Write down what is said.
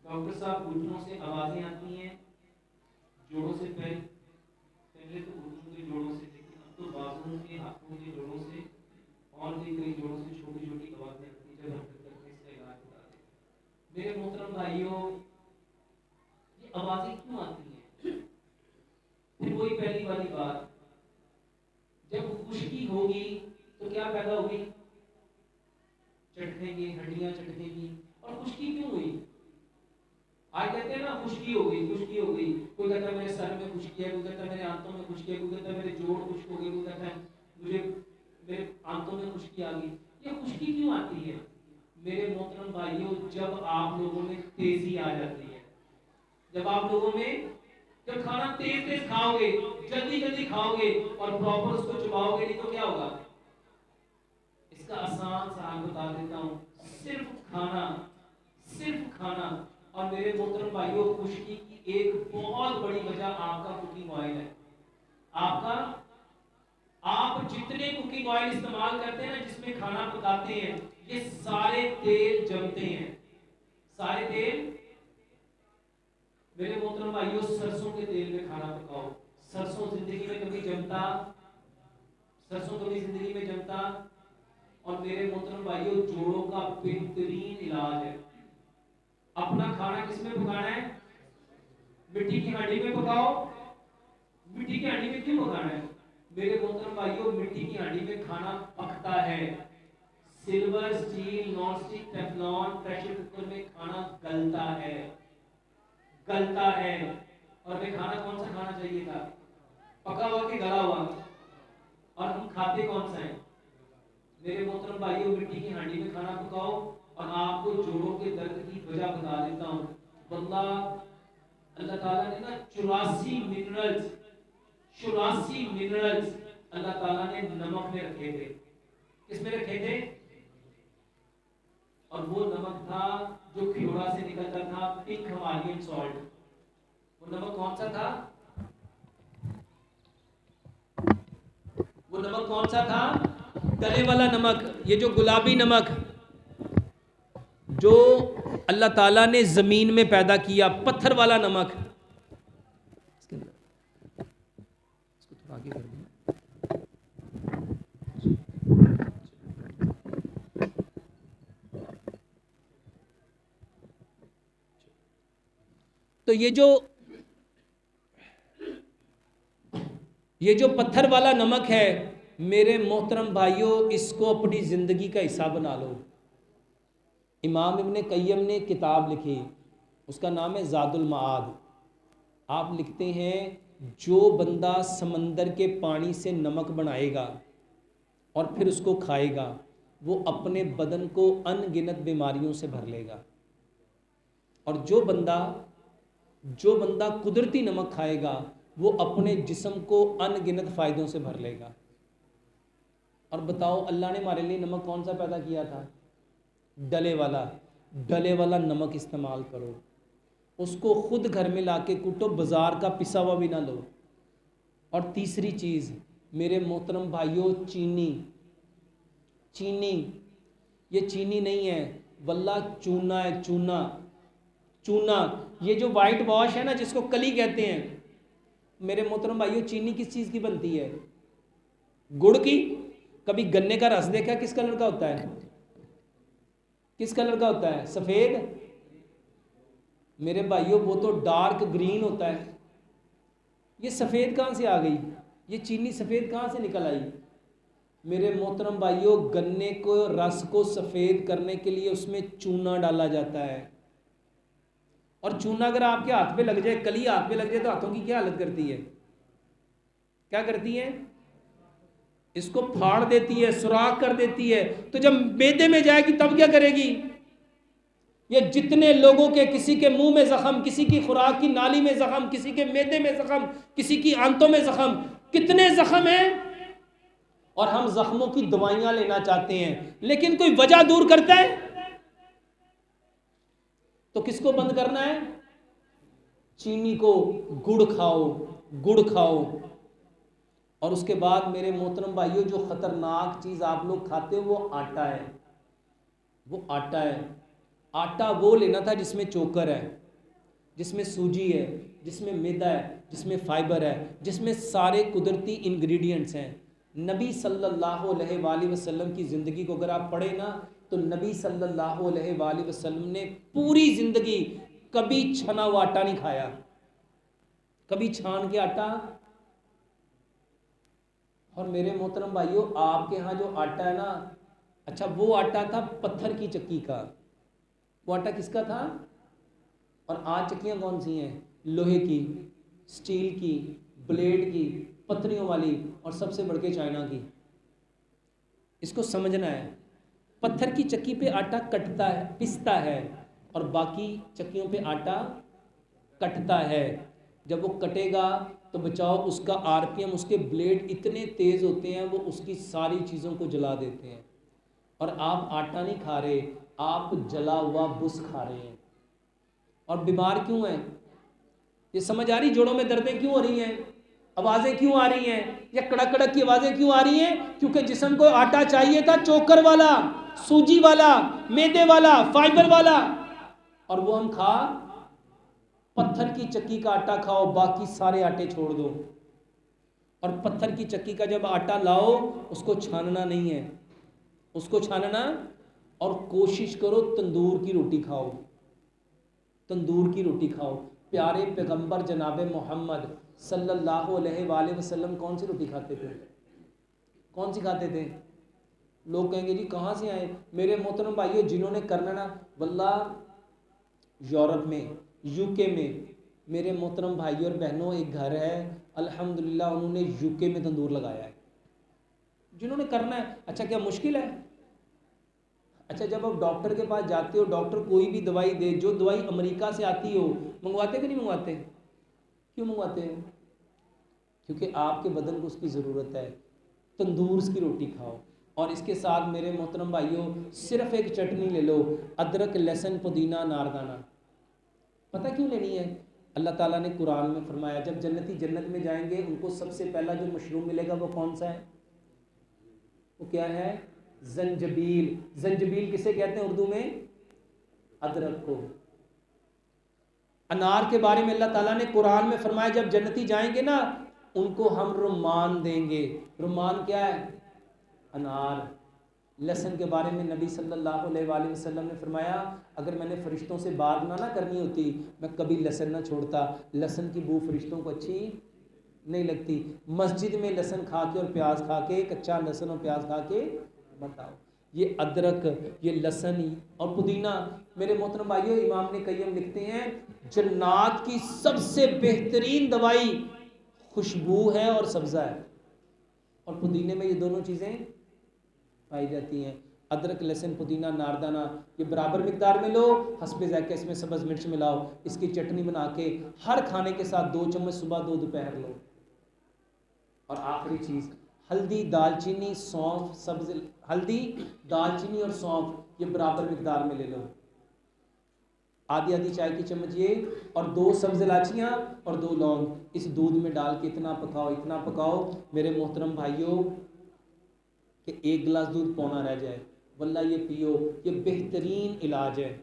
Doctor صاحب گھٹنوں سے آوازیں آتی ہیں، جوڑوں سے پہلے تو گھٹنوں کے جوڑوں سے، لیکن اب تو بازوؤں کے، ہاتھوں کے جوڑوں سے اور بھی کئی جوڑوں سے چھوٹی چھوٹی آوازیں آتی ہیں۔ جب ہم تک اس کا علاج بتا دیں میرے محترم بھائیوں، یہ آوازیں کیوں آتی ہیں؟ پھر وہی پہلی والی بات، جب خشکی ہوگی تو کیا پیدا ہوگی؟ چٹکیں گے، ہڈیاں چٹکیں گی۔ اور خشکی کیوں ہوئی؟ آج کہتے ہیں نا خشکی ہو گئی، خشکی ہو گئی، کوئی کہتا ہے میرے سر میں خشکی ہے، کوئی کہتا ہے میرے آنتوں میں خشکی ہے، کوئی کہتا ہے میرے جوڑ خشک ہو گئے، کوئی کہتا ہے مجھے میرے آنتوں میں خشکی آ گئی۔ یہ خشکی کیوں آتی ہے؟ میرے محترم بھائیوں، جب آپ لوگوں میں تیزی آ جاتی ہے، جب آپ لوگوں میں، جب کھانا تیز تیز کھاؤ گے، جلدی جلدی کھاؤ گے اور پراپر اس کو چباؤ گے نہیں تو کیا ہوگا؟ اس کا آسان سا حل بتا دیتا ہوں، صرف کھانا۔ اور میرے محترم بھائیوں، خشکی کی ایک بہت بڑی وجہ آپ کا کوکنگ آئل ہے۔ آپ جتنے کوکنگ آئل استعمال کرتے ہیں نا، جس میں کھانا پکاتے ہیں، یہ سارے تیل جمتے ہیں، سارے تیل۔ میرے محترم بھائیوں، سرسوں کے تیل میں کھانا پکاؤ، سرسوں زندگی میں کبھی جمتا؟ سرسوں کبھی زندگی میں جمتا؟ اور میرے محترم بھائیوں، جوڑوں کا بہترین علاج ہے۔ اپنا کھانا کس میں پکانا ہے؟ مٹی کی ہانڈی میں پکاؤ۔ مٹی کی ہانڈی میں کیوں پکانا ہے؟ میرے محترم بھائیوں، مٹی کی ہانڈی میں کھانا پکتا ہے، silver, steel, non stick, Teflon, pressure cooker میں کھانا گلتا ہے، گلتا ہے۔ اور ہمیں کھانا کون سا کھانا چاہیے تھا؟ پکا ہوا کہ گلا ہوا؟ اور ہم کھاتے کون سا ہے؟ میرے محترم بھائیوں، مٹی کی ہانڈی میں کھانا پکاؤ۔ اور آپ کو جوڑوں کے درد کی وجہ بتا دیتا ہوں۔ واللہ اللہ تعالیٰ نے نا 84 منرلز اللہ تعالیٰ نے نمک میں رکھے تھے۔ کس میں رکھے تھے؟ اور وہ نمک تھا جو کھیوڑا سے نکلتا تھا، پنک ہمالین سالٹ۔ وہ نمک کون سا تھا؟ وہ نمک کون سا تھا؟ تلے والا نمک۔ یہ جو گلابی نمک جو اللہ تعالیٰ نے زمین میں پیدا کیا، پتھر والا نمک، اس کو تھوڑا آگے کر دیں۔ تو یہ جو پتھر والا نمک ہے میرے محترم بھائیوں، اس کو اپنی زندگی کا حصہ بنا لو۔ امام ابن قیم نے کتاب لکھی، اس کا نام ہے زاد المعاد۔ آپ لکھتے ہیں جو بندہ سمندر کے پانی سے نمک بنائے گا اور پھر اس کو کھائے گا، وہ اپنے بدن کو ان گنت بیماریوں سے بھر لے گا۔ اور جو بندہ قدرتی نمک کھائے گا، وہ اپنے جسم کو ان گنت فائدوں سے بھر لے گا۔ اور بتاؤ اللہ نے ہمارے لیے نمک کون سا پیدا کیا تھا؟ ڈلے والا نمک استعمال کرو، اس کو خود گھر میں لا کے کوٹو، بازار کا پسا ہوا بھی نہ لو۔ اور تیسری چیز میرے محترم بھائیوں، چینی، یہ چینی نہیں ہے، واللہ چونا ہے، چونا۔ یہ جو وائٹ واش ہے نا، جس کو کلی کہتے ہیں، میرے محترم بھائیوں، چینی کس چیز کی بنتی ہے؟ گڑ کی۔ کبھی گنے کا رس دیکھا کس کلر کا ہوتا ہے؟ کس کلر کا ہوتا ہے؟ سفید۔ میرے بھائیوں وہ تو ڈارک گرین ہوتا ہے۔ یہ سفید کہاں سے آ گئی؟ یہ چینی سفید کہاں سے نکل آئی؟ میرے محترم بھائیوں، گنے کو رس کو سفید کرنے کے لیے اس میں چونا ڈالا جاتا ہے۔ اور چونا اگر آپ کے ہاتھ پہ لگ جائے، کلی ہاتھ پہ لگ جائے، تو ہاتھوں کی کیا حالت کرتی ہے؟ کیا کرتی ہے؟ اس کو پھاڑ دیتی ہے، سوراخ کر دیتی ہے۔ تو جب معدے میں جائے گی تب کیا کرے گی؟ یہ جتنے لوگوں کے، کسی کے منہ میں زخم، کسی کی خوراک کی نالی میں زخم، کسی کے معدے میں زخم، کسی کی آنتوں میں زخم، کتنے زخم ہیں، اور ہم زخموں کی دوائیاں لینا چاہتے ہیں، لیکن کوئی وجہ دور کرتا ہے؟ تو کس کو بند کرنا ہے؟ چینی کو۔ گڑ کھاؤ۔ اور اس کے بعد میرے محترم بھائیوں، جو خطرناک چیز آپ لوگ کھاتے ہو وہ آٹا ہے۔ آٹا وہ لینا تھا جس میں چوکر ہے، جس میں سوجی ہے، جس میں میدا ہے، جس میں فائبر ہے، جس میں سارے قدرتی انگریڈینٹس ہیں۔ نبی صلی اللہ علیہ وآلہ وسلم کی زندگی کو اگر آپ پڑھیں نا تو نبی صلی اللہ علیہ وآلہ وسلم نے پوری زندگی کبھی چھنا ہوا آٹا نہیں کھایا، کبھی چھان کے آٹا۔ اور میرے محترم بھائیوں، آپ کے ہاں جو آٹا ہے نا، اچھا وہ آٹا تھا پتھر کی چکی کا، وہ آٹا کس کا تھا؟ اور آج چکیاں کون سی ہیں؟ لوہے کی، سٹیل کی، بلیڈ کی، پتھریوں والی، اور سب سے بڑھ کے چائنا کی۔ اس کو سمجھنا ہے، پتھر کی چکی پہ آٹا کٹتا ہے، پستا ہے، اور باقی چکیوں پہ آٹا کٹتا ہے۔ جب وہ کٹے گا تو بچاؤ اس کا آر پی ایم، اس کے بلیڈ اتنے تیز ہوتے ہیں وہ اس کی ساری چیزوں کو جلا دیتے ہیں۔ اور آپ آٹا نہیں کھا رہے، آپ جلا ہوا بس کھا رہے ہیں۔ اور بیمار کیوں ہیں؟ یہ سمجھ آ رہی جوڑوں میں دردیں کیوں ہو رہی ہیں؟ آوازیں کیوں آ رہی ہیں؟ یا کڑک کڑک کی آوازیں کیوں آ رہی ہیں؟ کیونکہ جسم کو آٹا چاہیے تھا چوکر والا، سوجی والا، میدے والا، فائبر والا، اور وہ ہم کھا پتھر کی چکی کا آٹا کھاؤ، باقی سارے آٹے چھوڑ دو۔ اور پتھر کی چکی کا جب آٹا لاؤ اس کو چھاننا نہیں ہے، اس کو چھاننا، اور کوشش کرو تندور کی روٹی کھاؤ، تندور کی روٹی کھاؤ۔ پیارے پیغمبر جناب محمد صلی اللہ علیہ وآلہ وسلم کون سی روٹی کھاتے تھے؟ کون سی کھاتے تھے؟ لوگ کہیں گے جی کہاں سے آئے؟ میرے محترم بھائیو، جنہوں نے کرنا نا، واللہ یورپ میں، یو کے میں، میرے محترم بھائیو اور بہنوں، ایک گھر ہے الحمدللہ انہوں نے یو کے میں تندور لگایا ہے۔ جنہوں نے کرنا ہے، اچھا کیا مشکل ہے؟ اچھا جب آپ ڈاکٹر کے پاس جاتے ہو، ڈاکٹر کوئی بھی دوائی دے، جو دوائی امریکہ سے آتی ہو، منگواتے کہ نہیں منگواتے؟ کیوں منگواتے ہیں؟ کیونکہ آپ کے بدن کو اس کی ضرورت ہے۔ تندور کی روٹی کھاؤ، اور اس کے ساتھ میرے محترم بھائیوں صرف ایک چٹنی لے لو، ادرک، لہسن، پودینہ، ناردانہ۔ پتہ کیوں لینی ہے؟ اللہ تعالیٰ نے قرآن میں فرمایا جب جنتی جنت میں جائیں گے ان کو سب سے پہلا جو مشروم ملے گا وہ کون سا ہے؟ وہ کیا ہے؟ زنجبیل۔ زنجبیل کسے کہتے ہیں اردو میں؟ ادرک کو۔ انار کے بارے میں اللہ تعالیٰ نے قرآن میں فرمایا جب جنتی جائیں گے نا ان کو ہم رمان دیں گے۔ رمان کیا ہے؟ انار۔ لہسن کے بارے میں نبی صلی اللہ علیہ وآلہ وسلم نے فرمایا اگر میں نے فرشتوں سے بات نہ کرنی ہوتی میں کبھی لہسن نہ چھوڑتا۔ لہسن کی بو فرشتوں کو اچھی نہیں لگتی۔ مسجد میں لہسن کھا کے اور پیاز کھا کے، کچا لہسن اور پیاز کھا کے بتاؤ۔ یہ ادرک، یہ لہسن اور پودینہ، میرے محترم بھائیو امام نے قیم لکھتے ہیں جنات کی سب سے بہترین دوائی خوشبو ہے اور سبزہ ہے، اور پودینے میں یہ دونوں چیزیں پائی جاتی ہیں۔ ادرک، لہسن، پودینہ، ناردانہ، یہ برابر مقدار میں لو، حسب ذائقہ اس میں سبز مرچ ملاؤ، اس کی چٹنی بنا کے ہر کھانے کے ساتھ 2 چمچ صبح 2 دوپہر لو۔ اور آخری چیز ہلدی، دال چینی، سونف، سبز ہلدی، دال چینی اور سونف یہ برابر مقدار میں لے لو، آدھی آدھی چائے کی چمچ یہ، اور 2 سبز الائچیاں اور 2 لونگ، اس دودھ میں ڈال کے اتنا پکاؤ، اتنا پکاؤ میرے محترم بھائیوں کہ 1 گلاس دودھ پونا رہ جائے، واللہ یہ پیو، یہ بہترین علاج ہے۔